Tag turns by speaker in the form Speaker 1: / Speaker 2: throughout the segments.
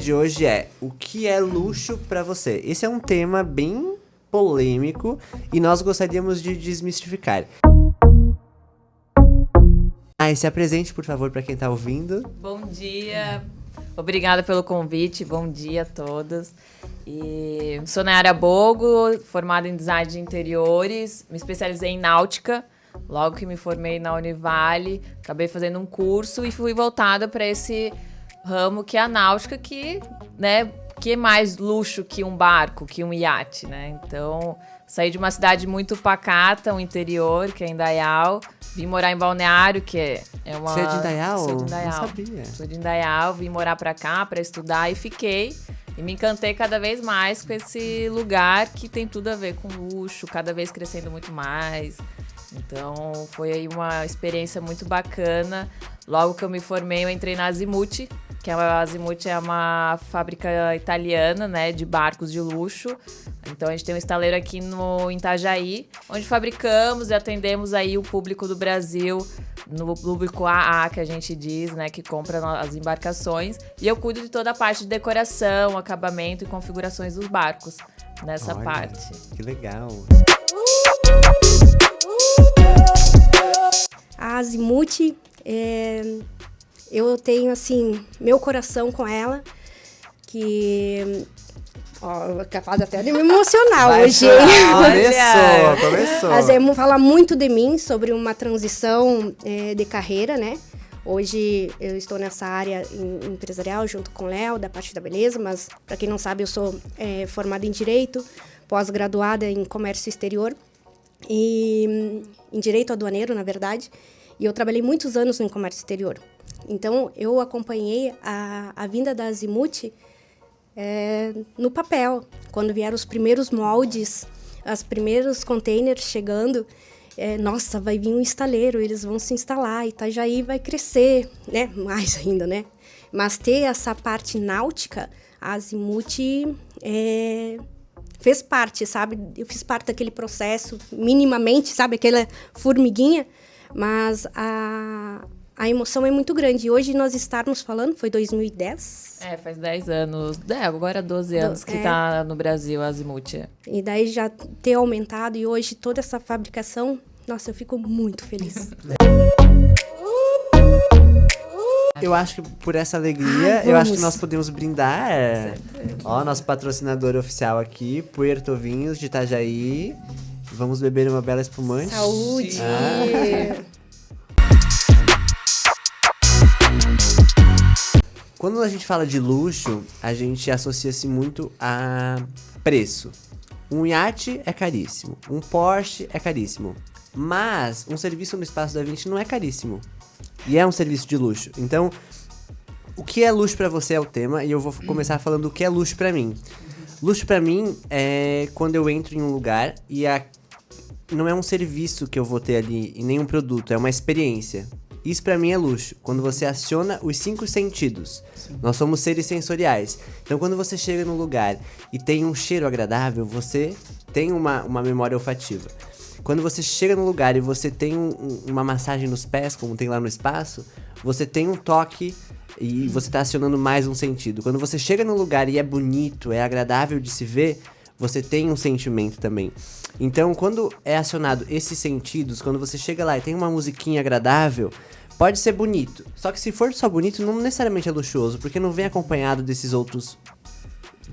Speaker 1: de hoje é: o que é luxo pra você? Esse é um tema bem polêmico e nós gostaríamos de desmistificar. Se apresente, por favor, pra quem tá ouvindo.
Speaker 2: Bom dia, obrigada pelo convite, bom dia a todos. Sou Nayara Bogo, formada em design de interiores, me especializei em náutica. Logo que me formei na Univale, acabei fazendo um curso e fui voltada para esse ramo que é a náutica, que é mais luxo que um barco, que um iate, né? Então, saí de uma cidade muito pacata, um interior, que é Indaial, vim morar em Balneário, que é uma...
Speaker 1: Você é de Indaial?
Speaker 2: Sou de Indaial.
Speaker 1: Não sabia.
Speaker 2: Sou de Indaial, vim morar pra cá pra estudar e fiquei. E me encantei cada vez mais com esse lugar que tem tudo a ver com luxo, cada vez crescendo muito mais. Então, foi aí uma experiência muito bacana. Logo que eu me formei, eu entrei na Azimut, que a Azimut é uma fábrica italiana, né, de barcos de luxo. Então, a gente tem um estaleiro aqui no Itajaí, onde fabricamos e atendemos aí o público do Brasil, no público AA, que a gente diz, né, que compra as embarcações. E eu cuido de toda a parte de decoração, acabamento e configurações dos barcos, nessa parte.
Speaker 1: Que legal.
Speaker 3: A Azimut, eu tenho, assim, meu coração com ela, que... capaz até de me emocionar hoje.
Speaker 1: Começou.
Speaker 3: Mas fala muito de mim, sobre uma transição de carreira, né? Hoje eu estou nessa área empresarial junto com o Léo, da parte da beleza, mas para quem não sabe, eu sou formada em Direito, pós-graduada em Comércio Exterior e em Direito Aduaneiro, na verdade, e eu trabalhei muitos anos no Comércio Exterior. Então, eu acompanhei a vinda da Azimut no papel, quando vieram os primeiros moldes, os primeiros containers chegando. Nossa, vai vir um estaleiro, eles vão se instalar, Itajaí vai crescer, né? Mais ainda, né? Mas ter essa parte náutica, a Azimut fez parte, sabe? Eu fiz parte daquele processo, minimamente, sabe? Aquela formiguinha, mas a emoção é muito grande. E hoje nós estarmos falando, foi 2010?
Speaker 2: Faz 10 anos. Agora 12 anos que tá no Brasil a Azimut.
Speaker 3: E daí já ter aumentado e hoje toda essa fabricação, nossa, eu fico muito feliz.
Speaker 1: Eu acho que por essa alegria, eu acho que nós podemos brindar. Ó, nosso patrocinador oficial aqui, Puerto Vinhos de Itajaí. Vamos beber uma bela espumante.
Speaker 3: Saúde!
Speaker 1: Quando a gente fala de luxo, a gente associa-se muito a preço. Um iate é caríssimo, um Porsche é caríssimo, mas um serviço no Espaço da 20 não é caríssimo. E é um serviço de luxo. Então, o que é luxo pra você é o tema, e eu vou começar falando o que é luxo pra mim. Luxo pra mim é quando eu entro em um lugar e não é um serviço que eu vou ter ali, e nem um produto, é uma experiência. Isso pra mim é luxo, quando você aciona os 5 sentidos. Sim. Nós somos seres sensoriais. Então, quando você chega num lugar e tem um cheiro agradável, você tem uma memória olfativa. Quando você chega num lugar e você tem uma massagem nos pés, como tem lá no espaço, você tem um toque e você tá acionando mais um sentido. Quando você chega num lugar e é bonito, é agradável de se ver, você tem um sentimento também. Então, quando é acionado esses sentidos, quando você chega lá e tem uma musiquinha agradável, pode ser bonito. Só que se for só bonito, não necessariamente é luxuoso, porque não vem acompanhado desses outros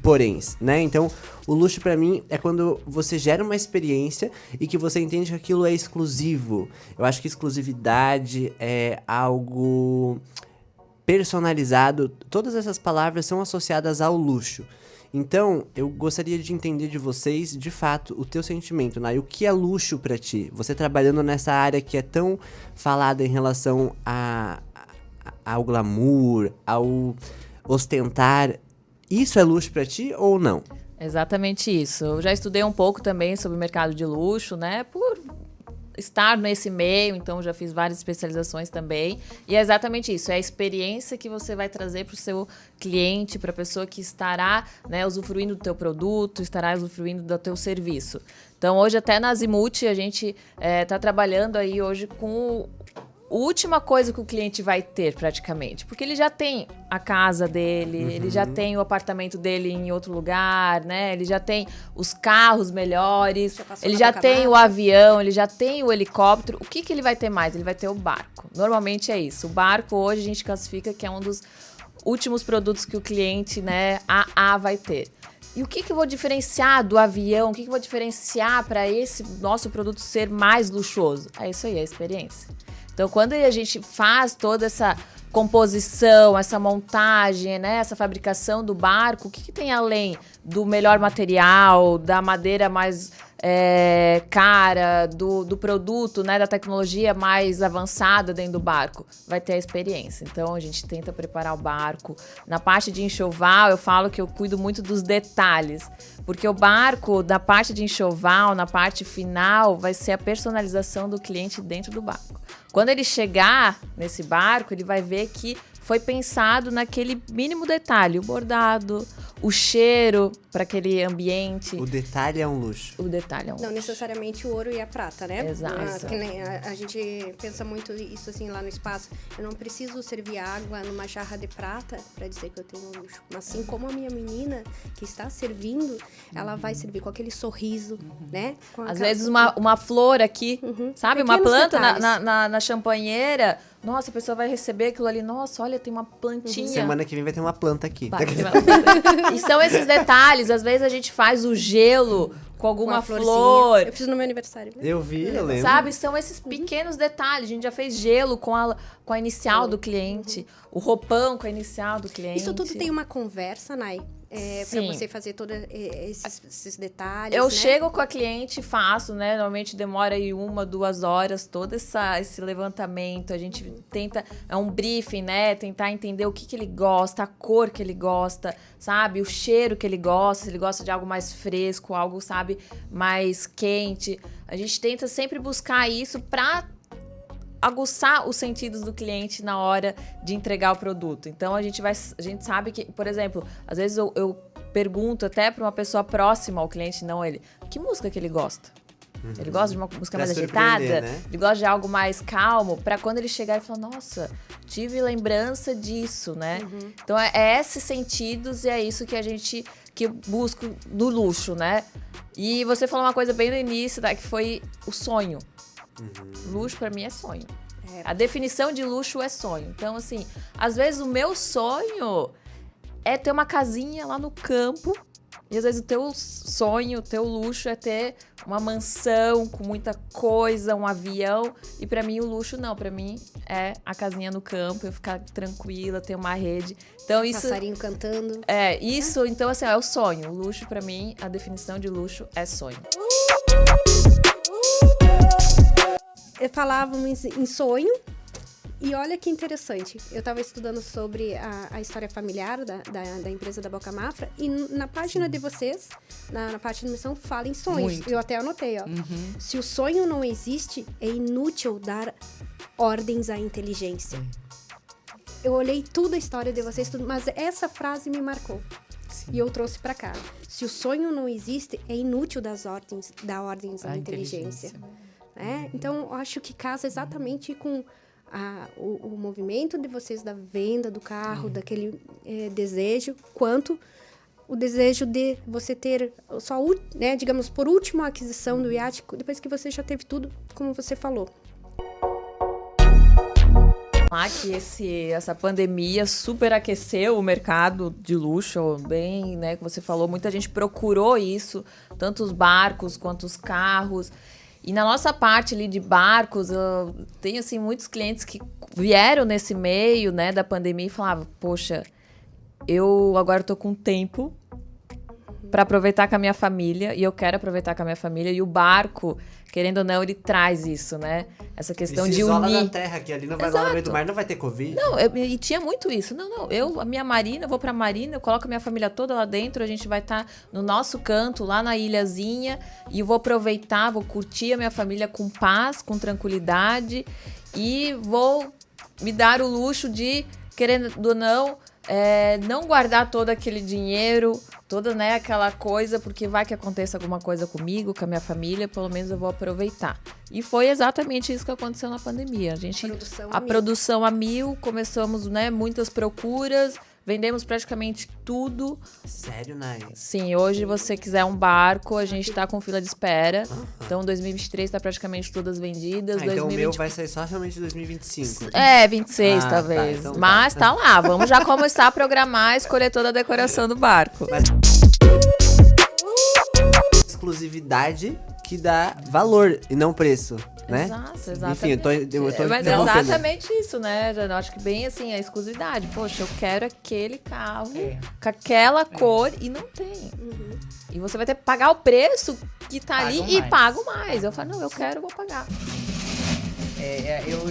Speaker 1: poréns, né? Então, o luxo pra mim é quando você gera uma experiência e que você entende que aquilo é exclusivo. Eu acho que exclusividade é algo personalizado. Todas essas palavras são associadas ao luxo. Então, eu gostaria de entender de vocês, de fato, o teu sentimento, Nay. O que é luxo pra ti? Você trabalhando nessa área que é tão falada em relação ao glamour, ao ostentar. Isso é luxo pra ti ou não?
Speaker 2: Exatamente isso. Eu já estudei um pouco também sobre o mercado de luxo, né? Por estar nesse meio, então já fiz várias especializações também. E é exatamente isso, é a experiência que você vai trazer para o seu cliente, para a pessoa que estará, né, usufruindo do teu produto, estará usufruindo do teu serviço. Então, hoje até na Azimut, a gente está trabalhando aí hoje com última coisa que o cliente vai ter, praticamente. Porque ele já tem a casa dele, ele já tem o apartamento dele em outro lugar, né? Ele já tem os carros melhores, ele já tem o avião, ele já tem o helicóptero. O que ele vai ter mais? Ele vai ter o barco. Normalmente é isso. O barco, hoje, a gente classifica que é um dos últimos produtos que o cliente, né, vai ter. E o que eu vou diferenciar do avião? O que eu vou diferenciar para esse nosso produto ser mais luxuoso? É isso aí, a experiência. Então, quando a gente faz toda essa composição, essa montagem, né, essa fabricação do barco, o que tem além do melhor material, da madeira mais cara, do produto, né, da tecnologia mais avançada dentro do barco? Vai ter a experiência. Então, a gente tenta preparar o barco. Na parte de enxoval, eu falo que eu cuido muito dos detalhes, porque o barco, na parte de enxoval, na parte final, vai ser a personalização do cliente dentro do barco. Quando ele chegar nesse barco, ele vai ver que foi pensado naquele mínimo detalhe, o bordado, o cheiro para aquele ambiente.
Speaker 1: O detalhe é um luxo.
Speaker 2: O detalhe é um luxo.
Speaker 3: Não necessariamente o ouro e a prata, né?
Speaker 2: Exato.
Speaker 3: Que nem a gente pensa muito isso assim lá no espaço. Eu não preciso servir água numa jarra de prata para dizer que eu tenho um luxo. Mas assim como a minha menina que está servindo, ela vai servir com aquele sorriso, né?
Speaker 2: Às vezes uma flor aqui, sabe? Uma
Speaker 3: Pequenos
Speaker 2: planta
Speaker 3: detalhes.
Speaker 2: na champanheira. Nossa, a pessoa vai receber aquilo ali. Nossa, olha, tem uma plantinha.
Speaker 1: Semana que vem vai ter uma planta aqui.
Speaker 2: Vai, e são esses detalhes. Às vezes a gente faz o gelo com alguma flor.
Speaker 3: Eu fiz no meu aniversário, né?
Speaker 1: Eu vi, eu lembro.
Speaker 2: Sabe? São esses pequenos detalhes. A gente já fez gelo com a inicial do cliente. O roupão com a inicial do cliente.
Speaker 3: Isso tudo tem uma conversa, Nai? Pra
Speaker 2: Sim.
Speaker 3: você fazer todos esses detalhes,
Speaker 2: Eu
Speaker 3: né?
Speaker 2: chego com a cliente e faço, né? Normalmente demora aí 1-2 horas todo esse levantamento. A gente tenta, é um briefing, né? Tentar entender o que ele gosta, a cor que ele gosta, sabe? O cheiro que ele gosta, se ele gosta de algo mais fresco, algo, sabe, mais quente. A gente tenta sempre buscar isso pra aguçar os sentidos do cliente na hora de entregar o produto. Então, a gente sabe que, por exemplo, às vezes eu pergunto até para uma pessoa próxima ao cliente, não ele, que música que ele gosta? Ele gosta de uma música
Speaker 1: Pra
Speaker 2: mais agitada?
Speaker 1: né?
Speaker 2: Ele gosta de algo mais calmo? Para quando ele chegar e falar, nossa, tive lembrança disso, né? Então, é esses sentidos e é isso que a gente que busca no luxo, né? E você falou uma coisa bem no início, tá? Que foi o sonho. Luxo pra mim é sonho. A definição de luxo é sonho. Então, assim, às vezes o meu sonho é ter uma casinha lá no campo. E às vezes o teu sonho, o teu luxo é ter uma mansão com muita coisa, um avião. E pra mim o luxo não, pra mim é a casinha no campo, eu ficar tranquila, ter uma rede. Então isso
Speaker 3: Passarinho cantando.
Speaker 2: isso, então assim, é o sonho. O luxo pra mim, a definição de luxo é sonho.
Speaker 3: Falávamos em sonho, e olha que interessante. Eu estava estudando sobre a história familiar da empresa da Boca Mafra, e na página de vocês, na parte de missão, fala em sonhos.
Speaker 2: Muito.
Speaker 3: Eu até anotei, ó. Se o sonho não existe, é inútil dar ordens à inteligência. Eu olhei tudo a história de vocês, tudo, mas essa frase me marcou. E eu trouxe para cá. Se o sonho não existe, é inútil dar ordens à inteligência. Então, eu acho que casa exatamente com o movimento de vocês da venda do carro, daquele desejo, quanto o desejo de você ter só, né, digamos, por último, a aquisição do iate, depois que você já teve tudo, como você falou.
Speaker 2: Que essa pandemia superaqueceu o mercado de luxo, bem, né, que você falou, muita gente procurou isso, tanto os barcos quanto os carros. E na nossa parte ali de barcos, eu tenho assim muitos clientes que vieram nesse meio, né, da pandemia e falavam, poxa, eu agora tô com tempo para aproveitar com a minha família, e eu quero aproveitar com a minha família, e o barco, querendo ou não, ele traz isso, né? Essa questão de unir.
Speaker 1: Da terra, que ali não vai lá no meio do mar, não vai ter Covid.
Speaker 2: Não, e tinha muito isso. Não, a minha marina, eu vou pra marina, eu coloco a minha família toda lá dentro, a gente vai estar no nosso canto, lá na ilhazinha, e eu vou aproveitar, vou curtir a minha família com paz, com tranquilidade, e vou me dar o luxo de, querendo ou não, não guardar todo aquele dinheiro, toda, né, aquela coisa, porque vai que aconteça alguma coisa comigo, com a minha família, pelo menos eu vou aproveitar. E foi exatamente isso que aconteceu na pandemia. A produção a mil, começamos, né, muitas procuras, vendemos praticamente tudo.
Speaker 1: Sério, Nai?
Speaker 2: Sim, hoje você quiser um barco, a gente tá com fila de espera. Então 2023 tá praticamente todas vendidas.
Speaker 1: Então o meu vai sair só realmente em 2025.
Speaker 2: 26 talvez.
Speaker 1: Tá, então
Speaker 2: mas tá lá, vamos já começar a programar, escolher toda a decoração do barco.
Speaker 1: Mas... exclusividade que dá valor e não preço, né?
Speaker 2: Exato.
Speaker 1: Enfim, eu tô
Speaker 2: mas é exatamente isso, né? Eu acho que bem assim, a exclusividade. Poxa, eu quero aquele carro com aquela cor e não tem. E você vai ter que pagar o preço que tá ali e pago mais. Eu falo, não, eu quero, vou pagar.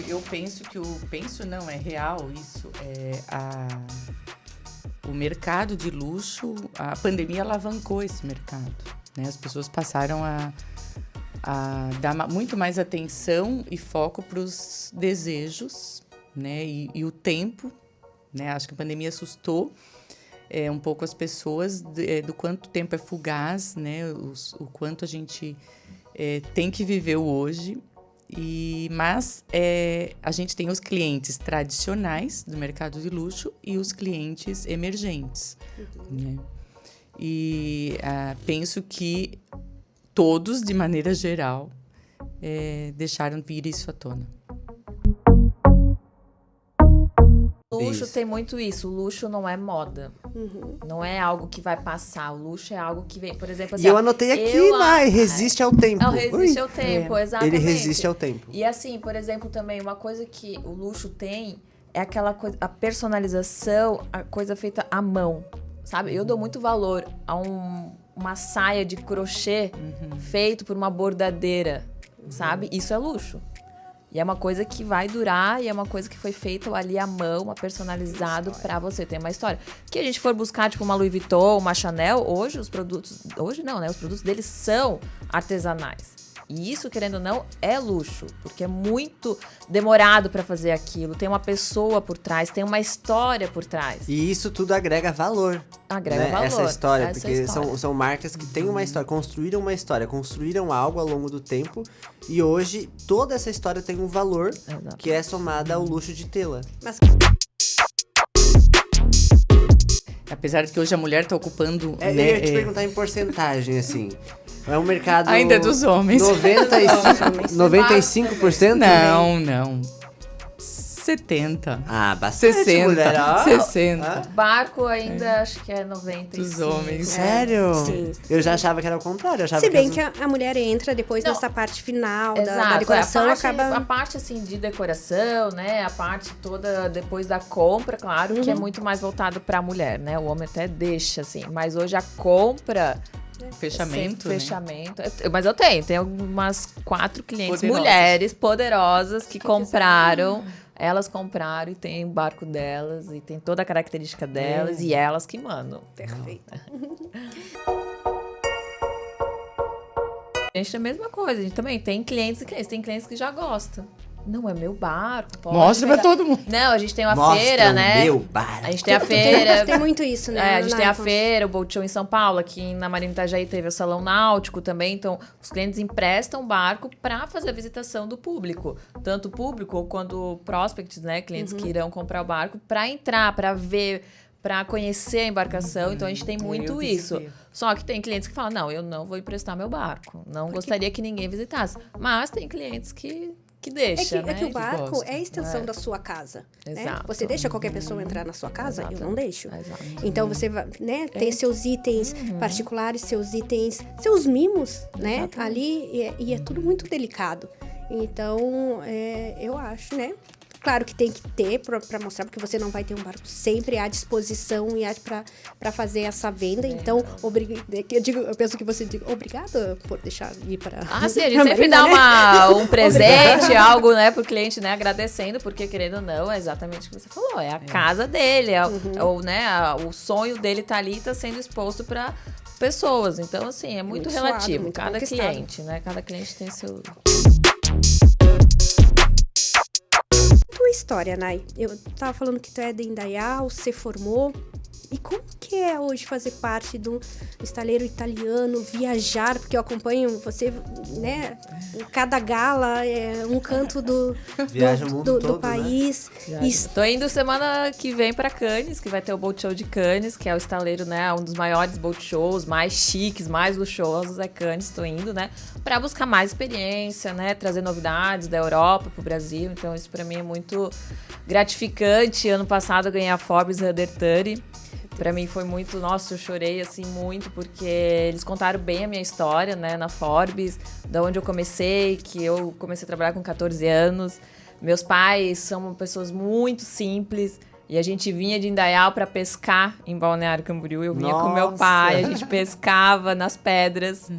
Speaker 4: Eu penso que é real isso. O mercado de luxo, a pandemia alavancou esse mercado, né? As pessoas passaram a dar muito mais atenção e foco para os desejos, né? E o tempo, né? Acho que a pandemia assustou um pouco as pessoas do quanto o tempo é fugaz, né? O quanto a gente tem que viver o hoje. Mas a gente tem os clientes tradicionais do mercado de luxo e os clientes emergentes, né? E penso que todos, de maneira geral, deixaram vir isso à tona.
Speaker 2: Luxo tem muito isso. O luxo não é moda. Não é algo que vai passar. O luxo é algo que vem, por exemplo... Assim,
Speaker 1: e eu anotei aqui, Nai, resiste ao tempo.
Speaker 2: Não, resiste ao tempo, exatamente.
Speaker 1: Ele resiste ao tempo.
Speaker 2: E assim, por exemplo, também, uma coisa que o luxo tem é aquela coisa, a personalização, a coisa feita à mão, sabe? Eu dou muito valor a uma saia de crochê feito por uma bordadeira, sabe? Isso é luxo. E é uma coisa que vai durar e é uma coisa que foi feita ali à mão, personalizado pra você ter uma história. Que a gente for buscar, tipo, uma Louis Vuitton, uma Chanel, hoje os produtos... Hoje não, né? Os produtos deles são artesanais. E isso, querendo ou não, é luxo. Porque é muito demorado pra fazer aquilo. Tem uma pessoa por trás, tem uma história por trás.
Speaker 1: E isso tudo agrega valor.
Speaker 2: Agrega valor.
Speaker 1: Essa história, porque são marcas que têm uma história, construíram uma história, construíram algo ao longo do tempo. E hoje, toda essa história tem um valor que é somada ao luxo de tê-la.
Speaker 4: Apesar de que hoje a mulher tá ocupando...
Speaker 1: Eu ia te perguntar em porcentagem, assim... É um mercado...
Speaker 4: Ainda dos homens.
Speaker 1: 95%?
Speaker 4: Não. 70.
Speaker 1: Bastante,
Speaker 4: 60.
Speaker 1: Mulher.
Speaker 4: 60.
Speaker 2: Barco ainda acho que é 95.
Speaker 4: Dos homens.
Speaker 1: Sério?
Speaker 3: Sim.
Speaker 1: Eu já achava que era o contrário.
Speaker 3: Se bem que a mulher entra depois dessa parte final da decoração,
Speaker 2: a parte assim de decoração, né? A parte toda depois da compra, claro, que é muito mais voltado pra mulher, né? O homem até deixa, assim. Mas hoje a compra...
Speaker 4: Fechamento, né?
Speaker 2: Fechamento. Mas eu tenho umas 4 clientes mulheres poderosas que compraram. Elas compraram e tem o barco delas e tem toda a característica delas e elas que mandam.
Speaker 3: Perfeito.
Speaker 2: A gente tem a mesma coisa, a gente também tem clientes e clientes. Tem clientes que já gostam. Não, é meu barco.
Speaker 4: Mostra pra todo mundo.
Speaker 2: Não, a gente tem uma feira, né?
Speaker 1: Meu barco.
Speaker 2: A gente tem a feira.
Speaker 3: Tem muito isso, né?
Speaker 2: A gente tem a feira, o Boat Show em São Paulo. Aqui na Marina Itajaí teve o Salão Náutico também. Então, os clientes emprestam barco para fazer a visitação do público. Tanto o público quanto prospects, né? Clientes que irão comprar o barco para entrar, para ver, para conhecer a embarcação. Então, a gente tem muito isso. Só que tem clientes que falam, não, eu não vou emprestar meu barco. Não gostaria que ninguém visitasse. Mas tem clientes que deixa, né?
Speaker 3: É que o barco é a extensão da sua casa.
Speaker 2: Exato.
Speaker 3: Né? Você deixa qualquer pessoa entrar na sua casa?
Speaker 2: Exato.
Speaker 3: Eu não deixo.
Speaker 2: Exato.
Speaker 3: Então você vai, né, tem seus itens particulares, seus itens, seus mimos, né? Ali, e é tudo muito delicado. Então, eu acho, né? Claro que tem que ter para mostrar, porque você não vai ter um barco sempre à disposição e para fazer essa venda. Então, eu penso que você diga obrigada por deixar ir para.
Speaker 2: Sim, a gente sempre dá um presente, algo, né, pro cliente, né, agradecendo, porque querendo ou não, é exatamente o que você falou, é a casa dele, o sonho dele tá ali e tá sendo exposto para pessoas. Então, assim, é muito relativo.
Speaker 3: Muito
Speaker 2: cada cliente, né? Cada cliente tem seu.
Speaker 3: história, Nay. Eu tava falando que tu é de Indaial, você formou. E como que é hoje fazer parte do estaleiro italiano, viajar? Porque eu acompanho você, né? Em cada gala, um canto
Speaker 1: Viaja o mundo
Speaker 3: do
Speaker 1: todo,
Speaker 3: país.
Speaker 2: Tô indo semana que vem pra Cannes, que vai ter o Boat Show de Cannes, que é o estaleiro, né? Um dos maiores boat shows, mais chiques, mais luxuosos é Cannes. Tô indo, né? Pra buscar mais experiência, né? Trazer novidades da Europa pro Brasil. Então isso pra mim é muito gratificante. Ano passado eu ganhei a Forbes Under 30. Pra mim foi muito, nossa, eu chorei assim muito, porque eles contaram bem a minha história, né, na Forbes, da onde eu comecei, que eu comecei a trabalhar com 14 anos. Meus pais são pessoas muito simples, e a gente vinha de Indaial pra pescar em Balneário Camboriú. Eu vinha com meu pai, a gente pescava nas pedras.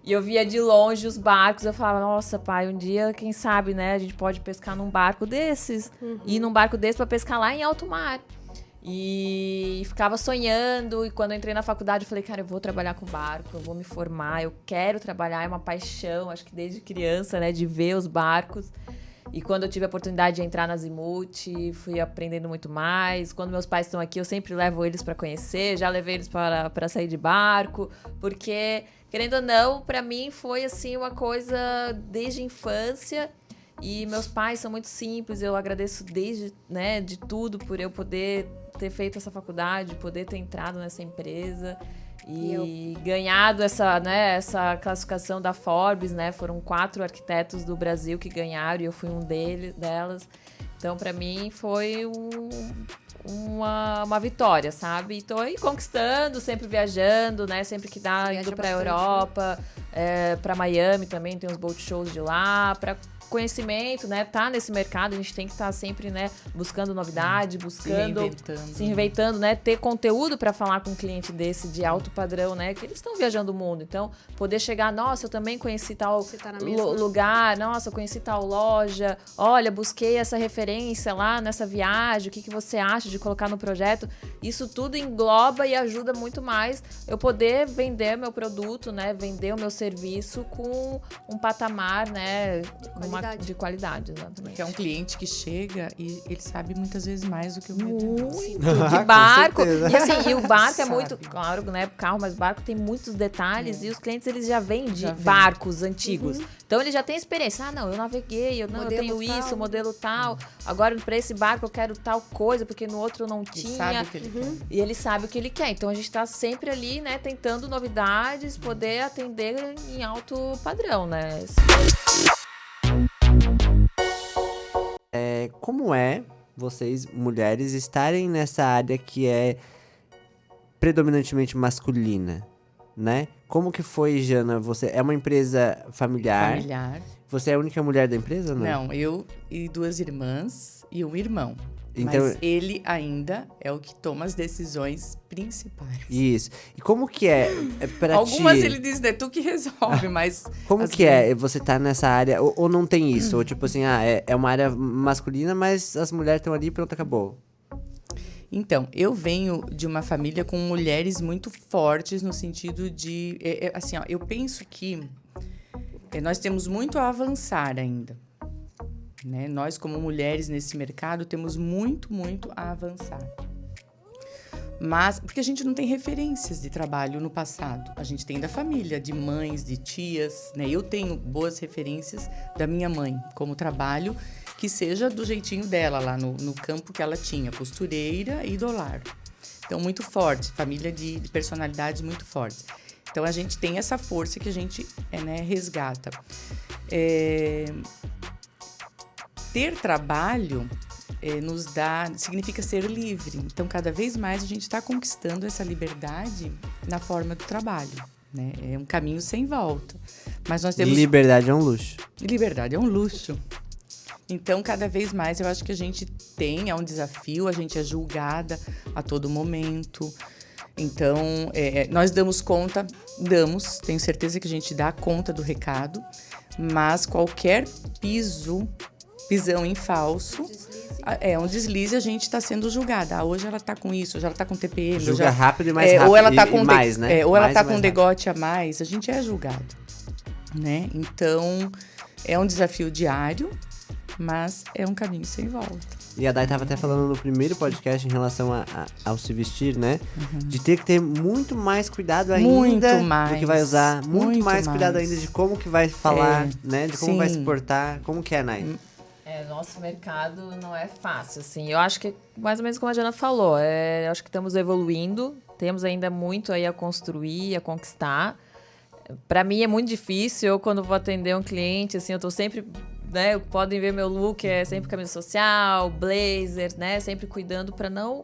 Speaker 2: E eu via de longe os barcos, eu falava, nossa, pai, um dia, quem sabe, né, a gente pode pescar num barco desses, ir num barco desse pra pescar lá em alto mar. E ficava sonhando, e quando eu entrei na faculdade eu falei, cara, eu vou trabalhar com barco, eu vou me formar, eu quero trabalhar, é uma paixão, acho que desde criança, né, de ver os barcos. E quando eu tive a oportunidade de entrar na Azimuth, fui aprendendo muito mais. Quando meus pais estão aqui, eu sempre levo eles para conhecer, já levei eles para sair de barco, porque, querendo ou não, para mim foi assim uma coisa desde a infância. E meus pais são muito simples, eu agradeço desde, né, de tudo por eu poder ter feito essa faculdade, poder ter entrado nessa empresa e ganhado essa, né, essa classificação da Forbes, né? Foram 4 arquitetos do Brasil que ganharam e eu fui um delas. Então, para mim, foi uma vitória, sabe? E tô aí conquistando, sempre viajando, né? Sempre que dá, indo pra Europa, pra Miami também, tem uns boat shows de lá, pra conhecimento, né? Tá nesse mercado, a gente tem que estar sempre, né, buscando novidade, buscando se reinventando, né? Ter conteúdo para falar com um cliente desse de alto padrão, né? Que eles estão viajando o mundo. Então, poder chegar, nossa, eu também conheci tal lugar, nossa, eu conheci tal loja, olha, busquei essa referência lá nessa viagem, o que você acha de colocar no projeto? Isso tudo engloba e ajuda muito mais eu poder vender meu produto, né? Vender o meu serviço com um patamar, né? De qualidade, exatamente.
Speaker 4: Porque é um cliente que chega e ele sabe muitas vezes mais do que o vendedor.
Speaker 2: De barco. E assim, e o barco
Speaker 4: Sabe.
Speaker 2: é muito, claro, né? Carro, mas barco tem muitos detalhes e os clientes, eles já vêm de barcos antigos. Então, ele já tem experiência. Ah, não, eu naveguei, eu tenho isso, modelo tal. Agora, para esse barco, eu quero tal coisa, porque no outro eu não tinha.
Speaker 4: Sabe o que ele quer.
Speaker 2: E ele sabe o que ele quer. Então, a gente tá sempre ali, né? Tentando novidades, poder atender em alto padrão, né?
Speaker 1: Como é vocês, mulheres, estarem nessa área que é predominantemente masculina, né? Como que foi, Jana? Você é uma empresa familiar?
Speaker 4: Familiar.
Speaker 1: Você é a única mulher da empresa, não?
Speaker 4: Não, eu e 2 irmãs e um irmão.
Speaker 1: Então,
Speaker 4: mas ele ainda é o que toma as decisões principais.
Speaker 1: Isso. E como que é pra
Speaker 4: Algumas
Speaker 1: ti?
Speaker 4: ele diz, é tu que resolve, mas...
Speaker 1: Como que é você tá nessa área, ou não tem isso? Ou tipo assim, é uma área masculina, mas as mulheres estão ali e pronto, acabou.
Speaker 4: Então, eu venho de uma família com mulheres muito fortes no sentido de... assim, ó, eu penso que nós temos muito a avançar ainda. Né? Nós, como mulheres nesse mercado, temos muito, muito a avançar. Mas, porque a gente não tem referências de trabalho no passado. A gente tem da família, de mães, de tias, né? Eu tenho boas referências da minha mãe como trabalho, que seja do jeitinho dela lá no campo que ela tinha, costureira e do lar. Então, muito forte, família de personalidades muito fortes. Então, a gente tem essa força que a gente né, resgata. Ter trabalho significa ser livre. Então, cada vez mais a gente está conquistando essa liberdade na forma do trabalho. Né? É um caminho sem volta. Mas nós temos...
Speaker 1: Liberdade é um luxo.
Speaker 4: Liberdade é um luxo. Então, cada vez mais eu acho que a gente é um desafio, a gente é julgada a todo momento. Então, nós damos conta, tenho certeza que a gente dá conta do recado, mas qualquer pisão em falso, um deslize, a gente está sendo julgada. Hoje ela está com isso, hoje ela está com TPM.
Speaker 1: Julga rápido e mais rápido.
Speaker 4: Ou ela está com
Speaker 1: mais, né?
Speaker 4: Ou ela
Speaker 1: está
Speaker 4: com degote a mais, a gente é julgado. Né? Então, é um desafio diário, mas é um caminho sem volta.
Speaker 1: E a Dai tava até falando no primeiro podcast em relação ao se vestir, né? De ter que ter muito mais cuidado ainda
Speaker 4: Muito
Speaker 1: do que vai usar. Muito mais cuidado ainda de como que vai falar, né? De como vai se portar. Como que é, Nai?
Speaker 2: Nosso mercado não é fácil, assim. Eu acho que, mais ou menos como a Jana falou, eu acho que estamos evoluindo, temos ainda muito aí a construir, a conquistar. Para mim é muito difícil, eu quando vou atender um cliente, assim, eu tô sempre, né, podem ver meu look, é sempre camisa social, blazer, né, sempre cuidando para não,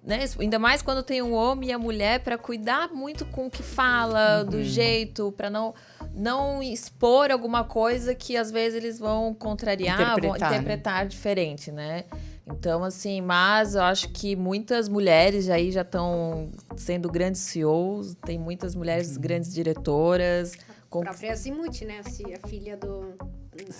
Speaker 2: né, ainda mais quando tem um homem e a mulher, para cuidar muito com o que fala, do jeito, para não expor alguma coisa que às vezes eles vão contrariar, vão interpretar diferente, né? Então, assim, mas eu acho que muitas mulheres aí já estão sendo grandes CEOs, tem muitas mulheres grandes diretoras.
Speaker 3: A própria Azimuth, né? A filha do...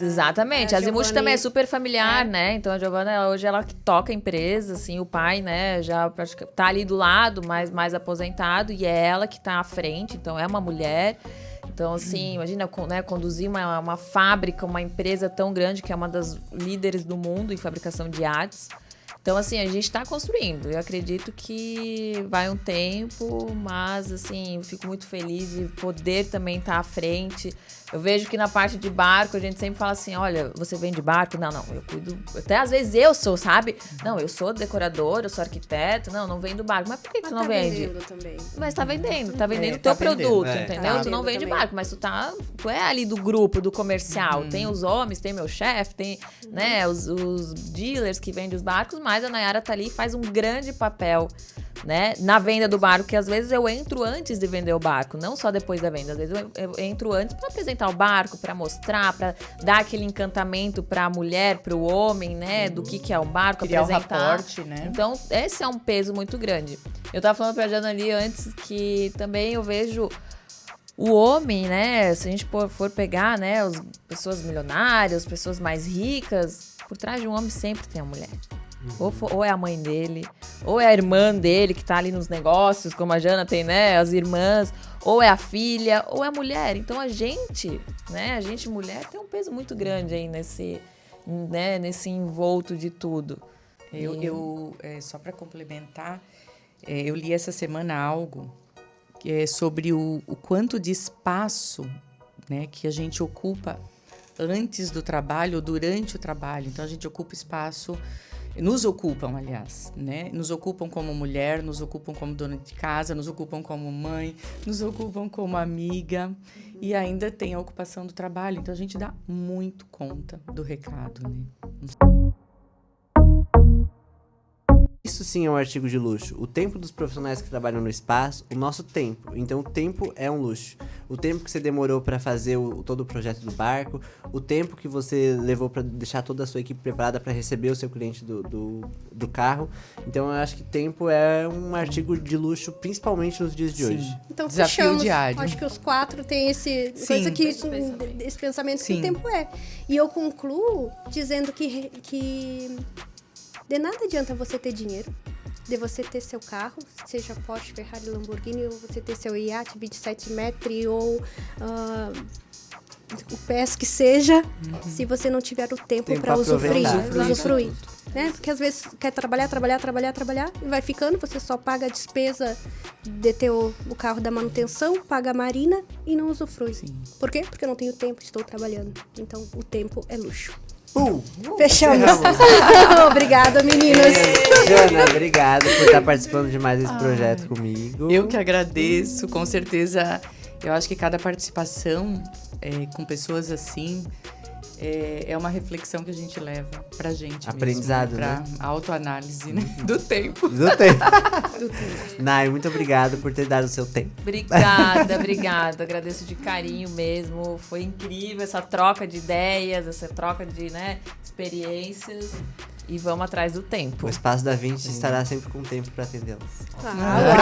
Speaker 2: Exatamente, a Azimuth também é super familiar, né? Então a Giovana, hoje ela que toca a empresa, assim, o pai, né, já tá ali do lado, mais aposentado, e é ela que tá à frente, então é uma mulher. Então, assim, imagina, né, conduzir uma fábrica, uma empresa tão grande, que é uma das líderes do mundo em fabricação de artes. Então, assim, a gente está construindo. Eu acredito que vai um tempo, mas, assim, eu fico muito feliz de poder também estar à frente. Eu vejo que na parte de barco, a gente sempre fala assim, olha, você vem de barco? Não, eu cuido... Até às vezes eu sou, sabe? Não, eu sou decoradora, eu sou arquiteto. Não vem do barco. Mas por que tu não vende?
Speaker 3: Também.
Speaker 2: Mas tá vendendo o teu produto, entendeu? Tu não vende
Speaker 3: também.
Speaker 2: barco, mas tu é ali do grupo, do comercial. Tem os homens, tem meu chefe, tem, né, os dealers que vendem os barcos, mas a Nayara tá ali e faz um grande papel, né, na venda do barco, que às vezes eu entro antes de vender o barco, não só depois da venda, às vezes eu entro antes para apresentar o barco, para mostrar, para dar aquele encantamento para a mulher, para o homem, né, do que é um barco,
Speaker 4: criar
Speaker 2: apresentar.
Speaker 4: O raporte, né?
Speaker 2: Então, esse é um peso muito grande. Eu tava falando pra Jana ali antes que também eu vejo o homem, né, se a gente for pegar, né, as pessoas milionárias, pessoas mais ricas, por trás de um homem sempre tem a mulher. Ou é a mãe dele, ou é a irmã dele que tá ali nos negócios, como a Jana tem, né, as irmãs, ou é a filha, ou é a mulher. Então a gente, né, mulher, tem um peso muito grande aí nesse envolto de tudo.
Speaker 4: Só para complementar, eu li essa semana algo que é sobre o quanto de espaço, né, que a gente ocupa antes do trabalho ou durante o trabalho. Então a gente ocupa espaço... Nos ocupam, aliás, né? Nos ocupam como mulher, nos ocupam como dona de casa, nos ocupam como mãe, nos ocupam como amiga e ainda tem a ocupação do trabalho. Então, a gente dá muito conta do recado, né?
Speaker 1: Isso sim é um artigo de luxo. O tempo dos profissionais que trabalham no espaço, o nosso tempo. Então, o tempo é um luxo. O tempo que você demorou para fazer todo o projeto do barco, o tempo que você levou para deixar toda a sua equipe preparada para receber o seu cliente do carro. Então, eu acho que tempo é um artigo de luxo, principalmente nos dias de hoje.
Speaker 3: Então,
Speaker 4: Desafio
Speaker 3: fechamos.
Speaker 4: diário.
Speaker 3: Acho que os 4 têm esse pensamento que o tempo é. E eu concluo dizendo que de nada adianta você ter dinheiro, de você ter seu carro, seja Porsche, Ferrari, Lamborghini, ou você ter seu iate 27 metros, ou o PES que seja, se você não tiver o tempo para usufruir. Né? Porque às vezes quer trabalhar, e vai ficando, você só paga a despesa de ter o carro da manutenção, paga a marina e não usufrui.
Speaker 4: Sim.
Speaker 3: Por quê? Porque eu não tenho tempo, estou trabalhando. Então, o tempo é luxo.
Speaker 1: Fechamos.
Speaker 3: Obrigada, meninas.
Speaker 1: Jana, obrigado por estar participando de mais esse projeto comigo.
Speaker 4: Eu que agradeço, com certeza. Eu acho que cada participação com pessoas assim é uma reflexão que a gente leva pra gente
Speaker 1: aprendizado,
Speaker 4: mesmo, né? Pra autoanálise, né? Do tempo.
Speaker 1: Nai, muito obrigado por ter dado o seu tempo.
Speaker 2: Obrigada. Agradeço de carinho mesmo. Foi incrível essa troca de ideias, essa troca de, né, experiências. E vamos atrás do tempo.
Speaker 1: O Espaço da 20 estará sempre com tempo para atendê-las.
Speaker 3: Olha!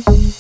Speaker 3: Tchau.